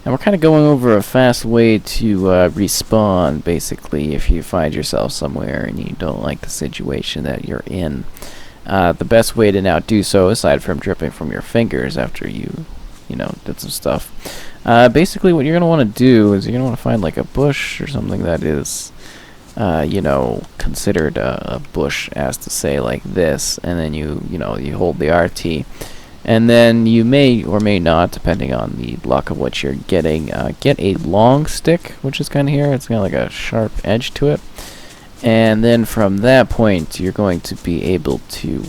And we're kind of going over a fast way to respawn, basically, if you find yourself somewhere and you don't like the situation that you're in. The best way to now do so, aside from dripping from your fingers after you know, did some stuff, basically what you're going to want to do is you're going to want to find like a bush or something that is, you know, considered a bush, as to say, like this, and then you know, you hold the RT. And then you may or may not, depending on the luck of what you're getting, get a long stick, which is kind of here. It's got like a sharp edge to it. And then from that point, you're going to be able to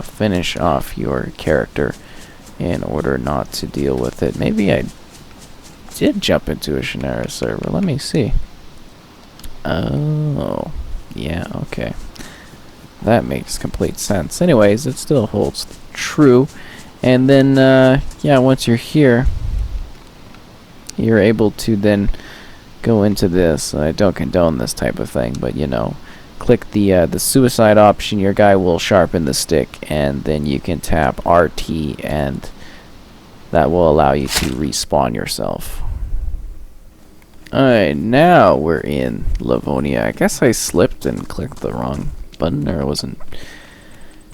finish off your character in order not to deal with it. Maybe I did jump into a Shannara server. Let me see. Oh, yeah, okay. That makes complete sense. Anyways, it still holds true. And then, yeah, once you're here, you're able to then go into this. I don't condone this type of thing, but, you know, click the suicide option. Your guy will sharpen the stick, and then you can tap RT, and that will allow you to respawn yourself. Alright, now we're in Livonia. I guess I slipped and clicked the wrong button, or it wasn't...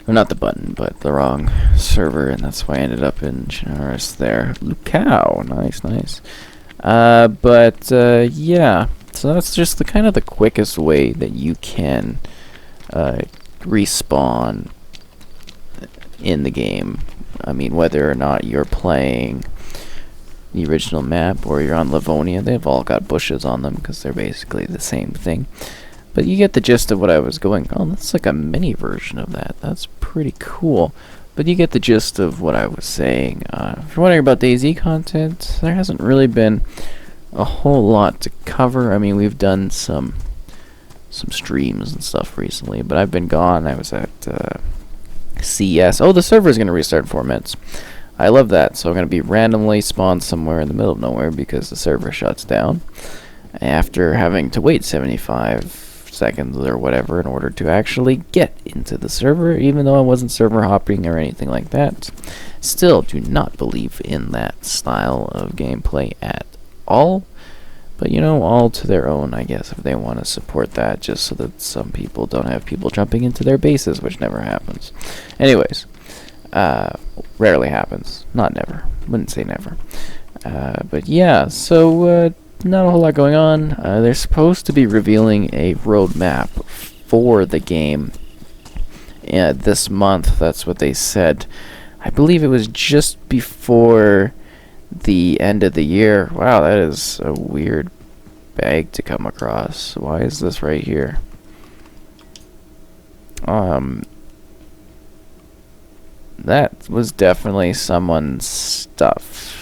Well, not the button, but the wrong server, and that's why I ended up in Chinaris there. Lucao, nice, nice. Yeah, so that's just the kind of the quickest way that you can respawn in the game. I mean, whether or not you're playing the original map or you're on Livonia, they've all got bushes on them because they're basically the same thing. But you get the gist of what I was going... Oh, that's like a mini version of that. That's pretty cool. But you get the gist of what I was saying. If you're wondering about DayZ content, there hasn't really been a whole lot to cover. I mean, we've done some streams and stuff recently, but I've been gone. I was at CES. Oh, the server's going to restart in 4 minutes. I love that. So I'm going to be randomly spawned somewhere in the middle of nowhere because the server shuts down after having to wait 75 seconds or whatever in order to actually get into the server, even though I wasn't server hopping or anything like that. Still do not believe in that style of gameplay at all, but you know, all to their own, I guess, if they want to support that, just so that some people don't have people jumping into their bases, which never happens. Anyways, rarely happens, not never, wouldn't say never. But yeah, so not a whole lot going on. They're supposed to be revealing a roadmap for the game this month. That's what they said. I believe it was just before the end of the year. Wow, that is a weird bag to come across. Why is this right here? That was definitely someone's stuff.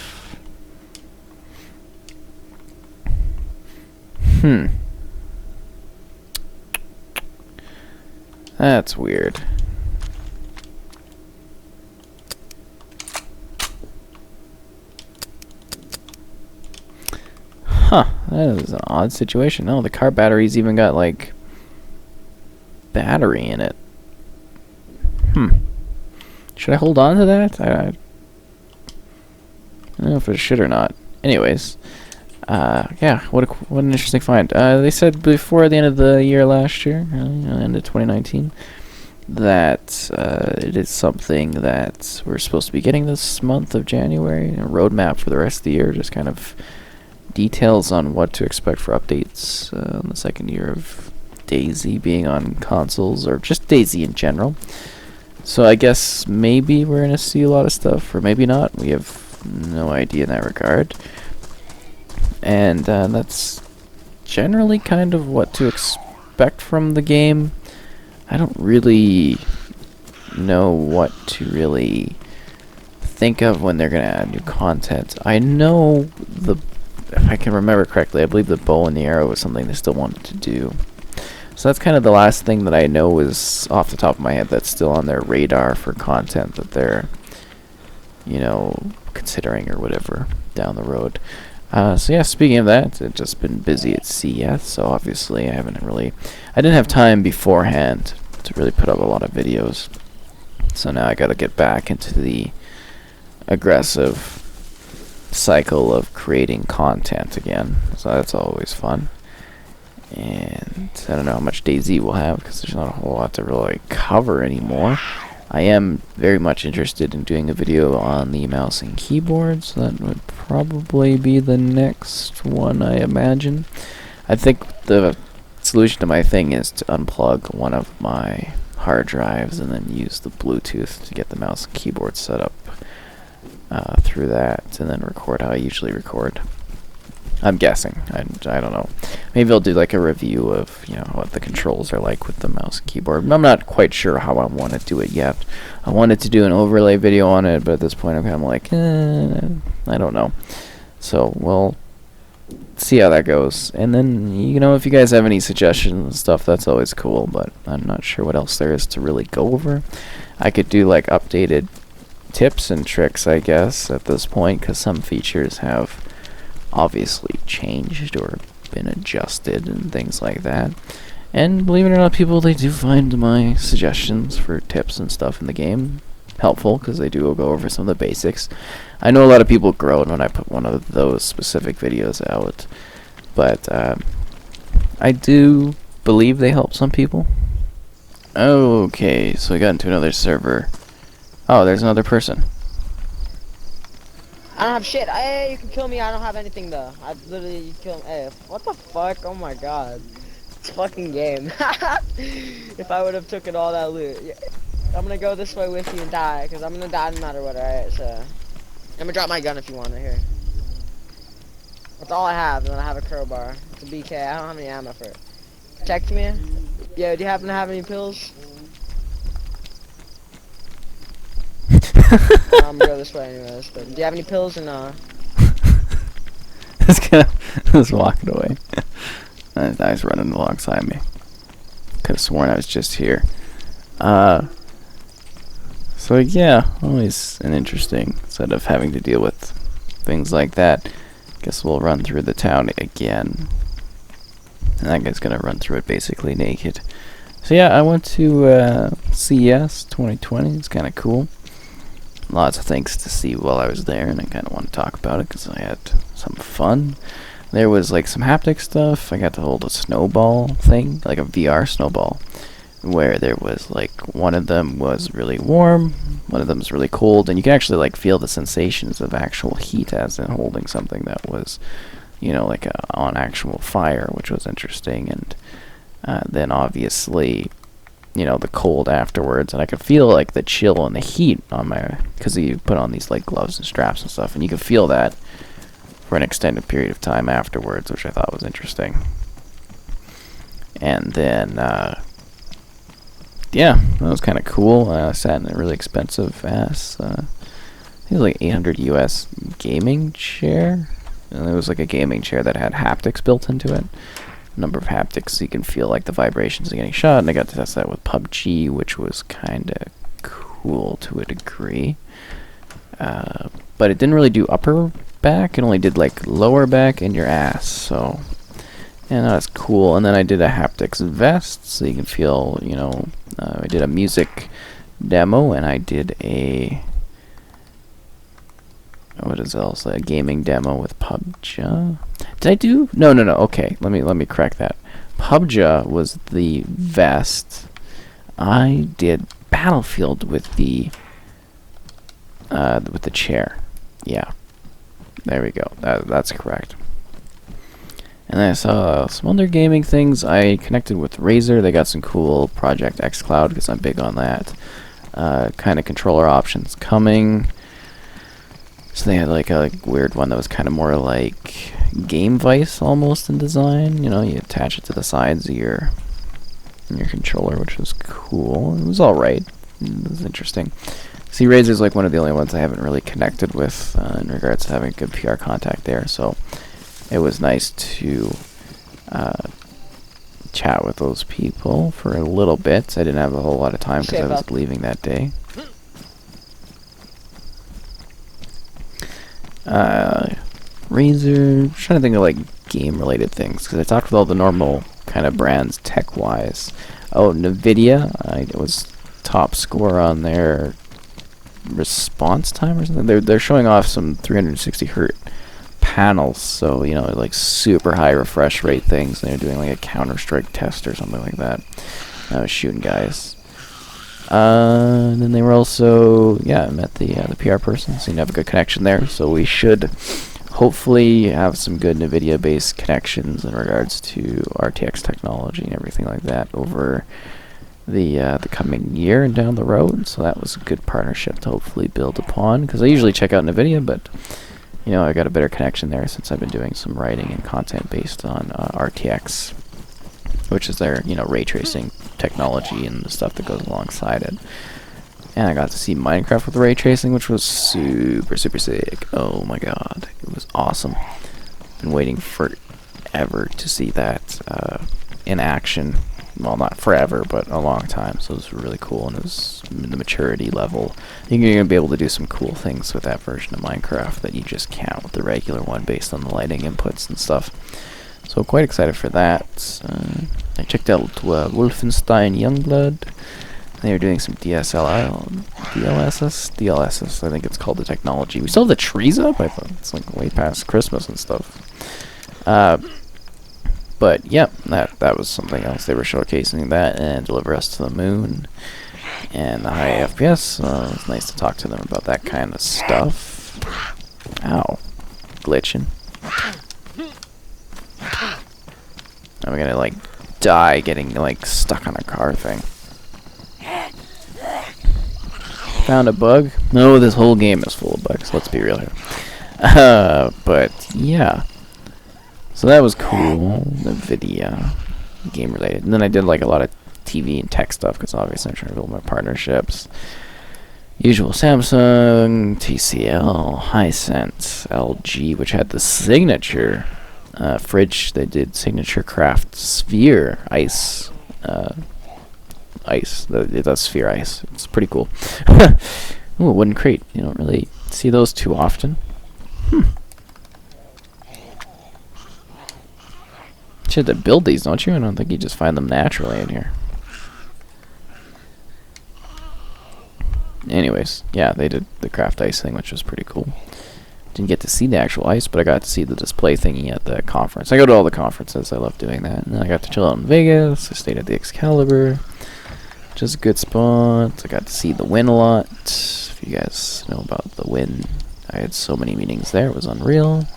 That's weird. Huh, that is an odd situation. Oh, the car battery's even got, like, battery in it. Should I hold on to that? I don't know if I should or not. Anyways. Yeah, what an interesting find. They said before the end of the year last year, end of 2019, that it is something that we're supposed to be getting this month of January, a roadmap for the rest of the year, just kind of details on what to expect for updates on the second year of DayZ being on consoles, or just DayZ in general. So I guess maybe we're going to see a lot of stuff, or maybe not. We have no idea in that regard. And that's generally kind of what to expect from the game. I don't really know what to really think of when they're going to add new content. I know, if I can remember correctly, I believe the bow and the arrow was something they still wanted to do. So that's kind of the last thing that I know is off the top of my head that's still on their radar for content that they're, you know, considering or whatever down the road. So yeah, speaking of that, I've just been busy at CES, so obviously I didn't have time beforehand to really put up a lot of videos. So now I gotta get back into the aggressive cycle of creating content again, so that's always fun. And I don't know how much DayZ we'll have because there's not a whole lot to really cover anymore. I am very much interested in doing a video on the mouse and keyboard, so that would probably be the next one, I imagine. I think the solution to my thing is to unplug one of my hard drives and then use the Bluetooth to get the mouse and keyboard set up through that, and then record how I usually record. I'm guessing. I don't know. Maybe I'll do like a review of, you know, what the controls are like with the mouse and keyboard. I'm not quite sure how I want to do it yet. I wanted to do an overlay video on it, but at this point I'm kind of like, I don't know. So we'll see how that goes. And then, you know, if you guys have any suggestions and stuff, that's always cool, but I'm not sure what else there is to really go over. I could do like updated tips and tricks, I guess, at this point, because some features have obviously changed or been adjusted and things like that. And believe it or not, people, they do find my suggestions for tips and stuff in the game helpful, because they do go over some of the basics. I know a lot of people groan when I put one of those specific videos out, but I do believe they help some people. Okay, so we got into another server. Oh, there's another person. I don't have shit. Hey, you can kill me. I don't have anything though. I literally, you kill me. Hey, what the fuck? Oh my god. It's a fucking game. If I would have taken all that loot. Yeah. I'm gonna go this way with you and die, because I'm gonna die no matter what, alright? So, I'm gonna drop my gun if you want it here. That's all I have, and then I have a crowbar. It's a BK. I don't have any ammo for it. Text me. Yo, do you happen to have any pills? I'm gonna go this way anyways, but do you have any pills or no? This guy was walking away. That guy's running alongside me. Could have sworn I was just here. So yeah, always an interesting set of having to deal with things like that. Guess we'll run through the town again. And that guy's gonna run through it basically naked. So yeah, I went to CES 2020. It's kind of cool. Lots of things to see while I was there, and I kind of want to talk about it because I had some fun. There was like some haptic stuff. I got to hold a snowball thing, like a VR snowball, where there was like one of them was really warm, one of them was really cold, and you can actually like feel the sensations of actual heat as in holding something that was, you know, like on actual fire, which was interesting. And then obviously, you know, the cold afterwards, and I could feel like the chill and the heat on my, because you put on these like gloves and straps and stuff, and you could feel that for an extended period of time afterwards, which I thought was interesting. And then yeah, that was kind of cool. I sat in a really expensive ass, I think it was like 800 US gaming chair, and it was like a gaming chair that had haptics built into it. Number of haptics, so you can feel like the vibrations of getting shot, and I got to test that with PUBG, which was kind of cool to a degree. But it didn't really do upper back, it only did like lower back and your ass, so yeah, that's cool. And then I did a haptics vest, so you can feel, you know, I did a music demo, and I did a, what is else? A gaming demo with PUBG. Did I do? No. Okay, let me correct that. PUBG was the vest. I did Battlefield with the chair. Yeah, there we go. That's correct. And then I saw some other gaming things. I connected with Razer. They got some cool Project X Cloud because I'm big on that. Kind of controller options coming. So they had like a weird one that was kind of more like Game Vice almost in design. You know, you attach it to the sides of your controller, which was cool. It was alright. It was interesting. See, Razer's like one of the only ones I haven't really connected with in regards to having good PR contact there. So it was nice to chat with those people for a little bit. I didn't have a whole lot of time because I was leaving that day. Razer, trying to think of like game related things because I talked with all the normal kind of brands tech wise. Oh, Nvidia, I was top score on their response time or something. They're showing off some 360 hertz panels, so you know, like super high refresh rate things. They were doing like a Counter-Strike test or something like that. I was shooting guys. And then they were also, yeah, I met the PR person, seemed to have a good connection there, so we should hopefully have some good Nvidia-based connections in regards to RTX technology and everything like that over the coming year and down the road. So that was a good partnership to hopefully build upon, because I usually check out Nvidia, but you know, I got a better connection there since I've been doing some writing and content based on RTX, which is their, you know, ray tracing technology and the stuff that goes alongside it. And I got to see Minecraft with ray tracing, which was super sick. Oh my god, it was awesome. Been waiting forever to see that in action. Well, not forever, but a long time. So it was really cool, and it was the maturity level. I think you're gonna be able to do some cool things with that version of Minecraft that you just can't with the regular one, based on the lighting inputs and stuff. So quite excited for that. I checked out Wolfenstein Youngblood. They were doing some DLSS, I think it's called, the technology. We still have the trees up? I thought it's like way past Christmas and stuff. But yeah, that was something else. They were showcasing that and Deliver Us to the Moon and the high FPS. It was nice to talk to them about that kind of stuff. Ow. Glitching. I'm gonna like die getting like stuck on a car thing. Found a bug? No, this whole game is full of bugs, let's be real here. But yeah. So that was cool. Nvidia game related. And then I did like a lot of TV and tech stuff, because obviously I'm trying to build my partnerships. Usual Samsung, TCL, Hisense, LG, which had the signature fridge. They did signature craft sphere ice. That's sphere ice. It's pretty cool. Ooh, a wooden crate. You don't really see those too often. You have to build these, don't you? I don't think you just find them naturally in here. Anyways, yeah, they did the craft ice thing, which was pretty cool. Didn't get to see the actual ice, but I got to see the display thingy at the conference. I go to all the conferences. I love doing that. And then I got to chill out in Vegas. I stayed at the Excalibur, which is a good spot. I got to see the Win a lot. If you guys know about the Win, I had so many meetings there. It was unreal.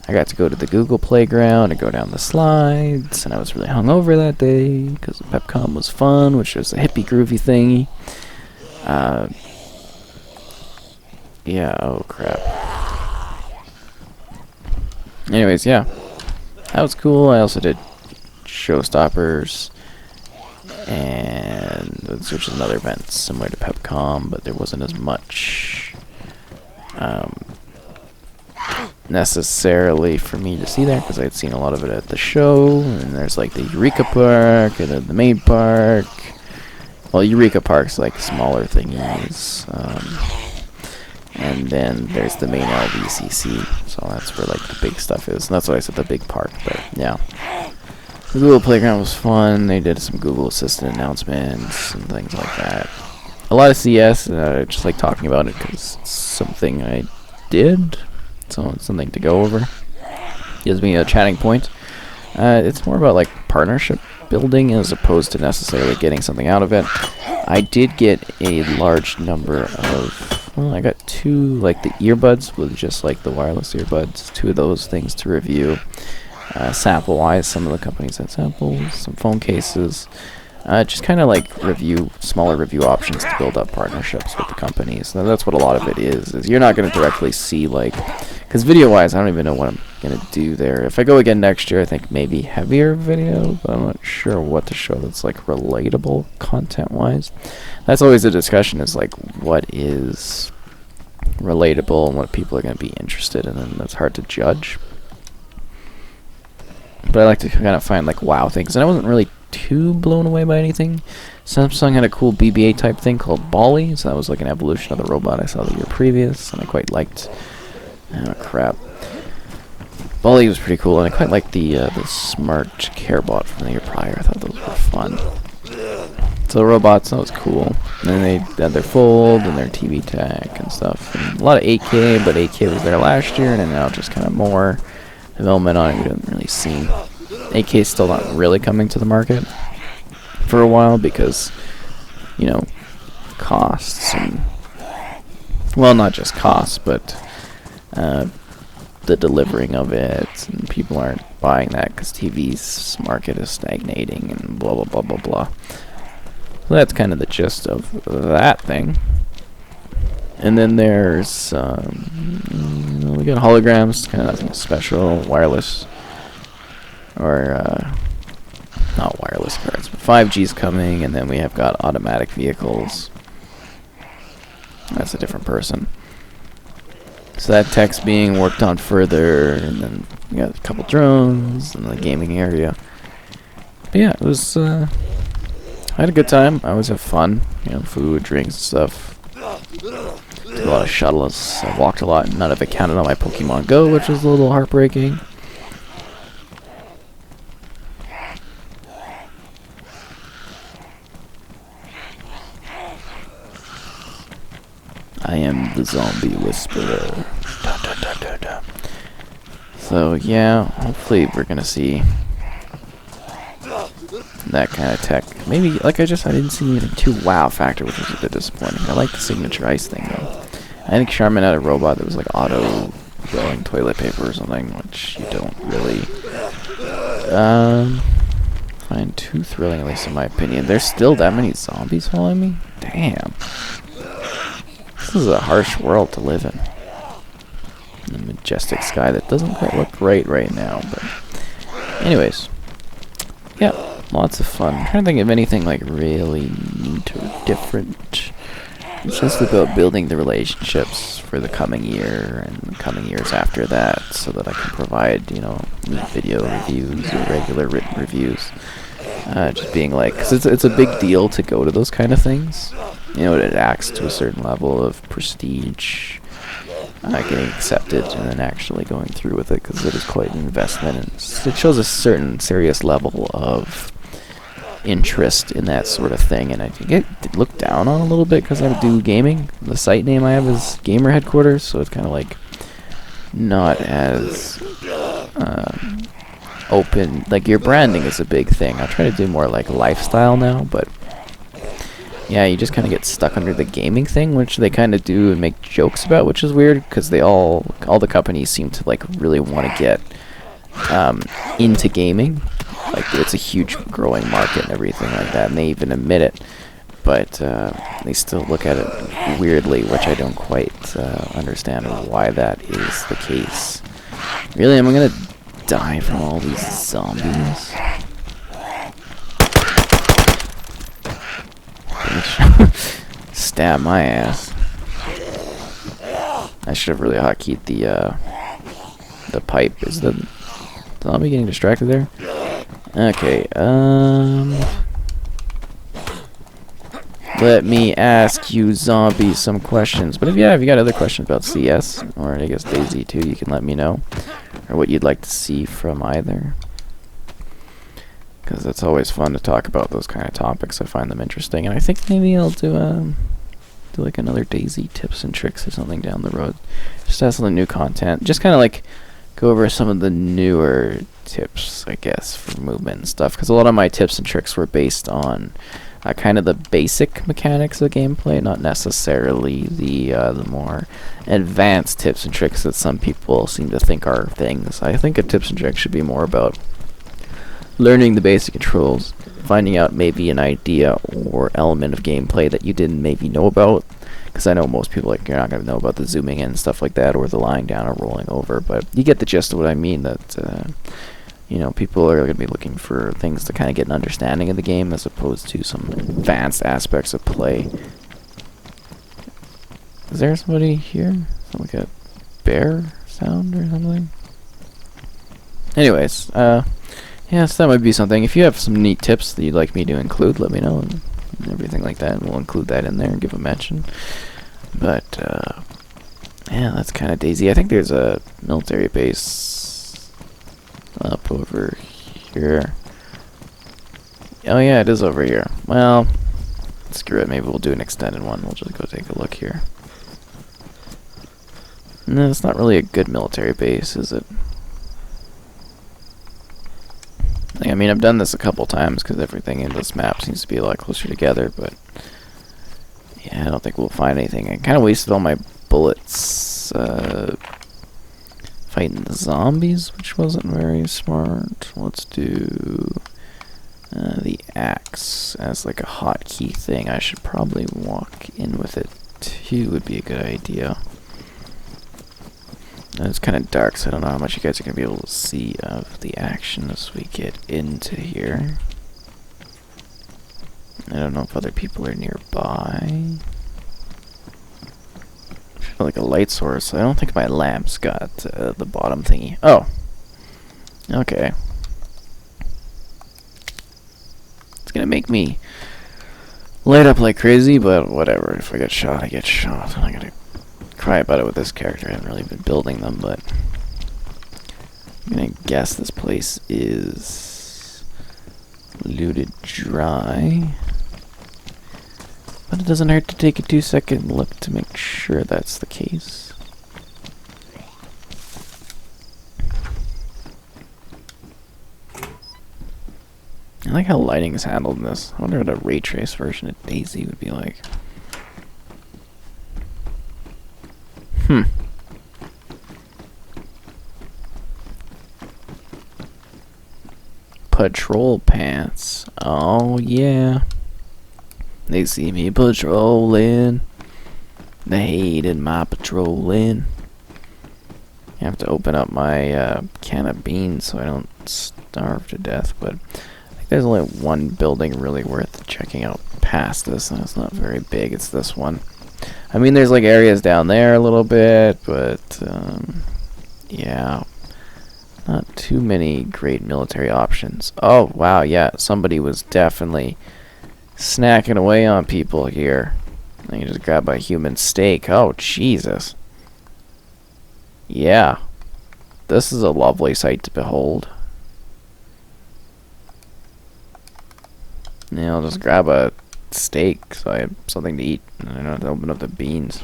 I got to go to the Google Playground and go down the slides, and I was really hungover that day because PepCom was fun, which was a hippie groovy thingy. Yeah, oh crap. Anyways, yeah, that was cool. I also did Showstoppers, and which is another event similar to PepCom, but there wasn't as much necessarily for me to see there, because I had seen a lot of it at the show. And there's like the Eureka Park and then the main park. Well, Eureka Park's like smaller thingies, and then there's the main LVCC, so that's where like the big stuff is, and that's why I said the big park. But yeah, the Google Playground was fun. They did some Google Assistant announcements and things like that. A lot of CS, just like talking about it because it's something I did. So it's something to go over. Gives me a chatting point. It's more about like partnership building as opposed to necessarily getting something out of it. I did get a large number of, well, I got 2 like the earbuds with just like the wireless earbuds, 2 of those things to review. Sample wise, some of the companies had samples, some phone cases. Just kind of like smaller review options to build up partnerships with the companies. Now, that's what a lot of it is you're not going to directly see, like, because video-wise, I don't even know what I'm going to do there. If I go again next year, I think maybe heavier video, but I'm not sure what to show that's, like, relatable content-wise. That's always a discussion, is, like, what is relatable and what people are going to be interested in, and that's hard to judge. But I like to kind of find, like, wow things, and I wasn't really too blown away by anything. Samsung had a cool BB-8 type thing called Bali, so that was like an evolution of the robot I saw the year previous, and I quite liked. Oh crap! Bali was pretty cool, and I quite liked the smart CareBot from the year prior. I thought those were fun. So robots, that was cool. And then they had their fold and their TV tech and stuff. And a lot of 8K, but 8K was there last year, and then now just kind of more development on it. We didn't really see. 8K is still not really coming to the market for a while because, you know, costs and, well, not just costs, but the delivering of it, and people aren't buying that because TV's market is stagnating and blah blah blah blah blah. So that's kind of the gist of that thing. And then there's we got holograms, kind of nothing special, wireless or not wireless cards, but 5G's coming, and then we have got automatic vehicles. That's a different person. So that tech's being worked on further, and then we got a couple drones in the gaming area. But yeah, it was, I had a good time. I always have fun, you know, food, drinks, and stuff. Took a lot of shuttles. I walked a lot. None of it counted on my Pokemon Go, which was a little heartbreaking. I am the zombie whisperer. Dun, dun, dun, dun, dun. So yeah, hopefully we're gonna see that kind of tech. Maybe, like I didn't see anything too wow factor, which was a bit disappointing. I like the signature ice thing though. I think Charmin had a robot that was like auto throwing toilet paper or something, which you don't really find too thrilling, at least in my opinion. There's still that many zombies following me? Damn. This is a harsh world to live in. The majestic sky that doesn't quite look great right now, but anyways. Yeah, lots of fun. I'm trying to think of anything like really neat or different. It's just about building the relationships for the coming year and the coming years after that, so that I can provide, you know, neat video reviews or regular written reviews. Just being like, because it's a big deal to go to those kind of things. You know, it acts to a certain level of prestige, getting accepted and then actually going through with it, because it is quite an investment, and it shows a certain serious level of interest in that sort of thing. And I get looked down on a little bit because I do gaming. The site name I have is Gamer Headquarters, so it's kind of like not as open. Like, your branding is a big thing. I try to do more like lifestyle now, but yeah, you just kind of get stuck under the gaming thing, which they kind of do and make jokes about, which is weird because they all the companies seem to like really want to get into gaming. Like, it's a huge growing market and everything like that, and they even admit it, but they still look at it weirdly, which I don't quite understand why that is the case. Really, am I gonna die from all these zombies? Stab my ass. I should have really hotkeyed the pipe. Is the zombie getting distracted there? Okay, let me ask you zombies some questions. But if you got other questions about CS, or I guess DayZ too, you can let me know. Or what you'd like to see from either. Because it's always fun to talk about those kind of topics. I find them interesting, and I think maybe I'll do like another DayZ tips and tricks or something down the road. Just have some new content. Just kind of like go over some of the newer tips, I guess, for movement and stuff. Because a lot of my tips and tricks were based on kind of the basic mechanics of gameplay, not necessarily the more advanced tips and tricks that some people seem to think are things. I think a tips and tricks should be more about learning the basic controls, finding out maybe an idea or element of gameplay that you didn't maybe know about. Because I know most people, like, you're not going to know about the zooming in and stuff like that, or the lying down or rolling over, but you get the gist of what I mean, that you know, people are going to be looking for things to kind of get an understanding of the game as opposed to some advanced aspects of play. Is there somebody here? Sound like a bear sound or something? Anyways, yeah, so that might be something. If you have some neat tips that you'd like me to include, let me know, and everything like that, and we'll include that in there and give a mention. But, yeah, that's kind of DayZ. I think there's a military base up over here. Oh yeah, it is over here. Well, Screw it, maybe we'll do an extended one. We'll just go take a look here. No, it's not really a good military base, is it? I mean, I've done this a couple times because everything in this map seems to be a lot closer together, but yeah, I don't think we'll find anything. I kind of wasted all my bullets fighting the zombies, which wasn't very smart. Let's do the axe as like a hotkey thing. I should probably walk in with it too, would be a good idea. It's kind of dark, so I don't know how much you guys are going to be able to see of the action as we get into here. I don't know if other people are nearby. I feel like a light source. I don't think my lamp's got the bottom thingy. Oh! Okay. It's going to make me light up like crazy, but whatever. If I get shot, I get shot. I'm not going to cry about it with this character. I haven't really been building them, but I'm gonna guess this place is looted dry. But it doesn't hurt to take a 2-second look to make sure that's the case. I like how lighting is handled in this. I wonder what a ray trace version of DayZ would be like. Patrol pants. Oh yeah. They see me patrolling. They hated my patrolling. I have to open up my can of beans so I don't starve to death, but I think there's only one building really worth checking out past this, and it's not very big. It's this one. I mean, there's like areas down there a little bit, but yeah, not too many great military options. Oh wow, yeah, somebody was definitely snacking away on people here. And you just grab a human steak. Oh Jesus. Yeah, this is a lovely sight to behold. Yeah, I'll just grab a steak so I have something to eat and I don't have to open up the beans.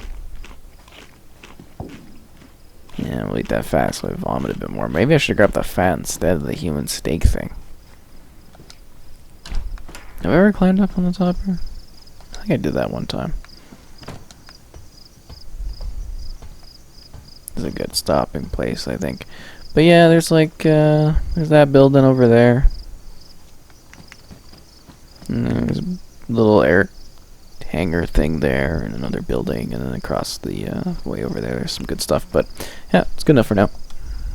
Yeah, we'll eat that fat so I vomit a bit more. Maybe I should grab the fat instead of the human steak thing. Have I ever climbed up on the top here? I think I did that one time. This is a good stopping place, I think. But yeah, there's like, there's that building over there. And there's a little air hangar thing there, and another building, and then across the way over there, there's some good stuff. But yeah, it's good enough for now.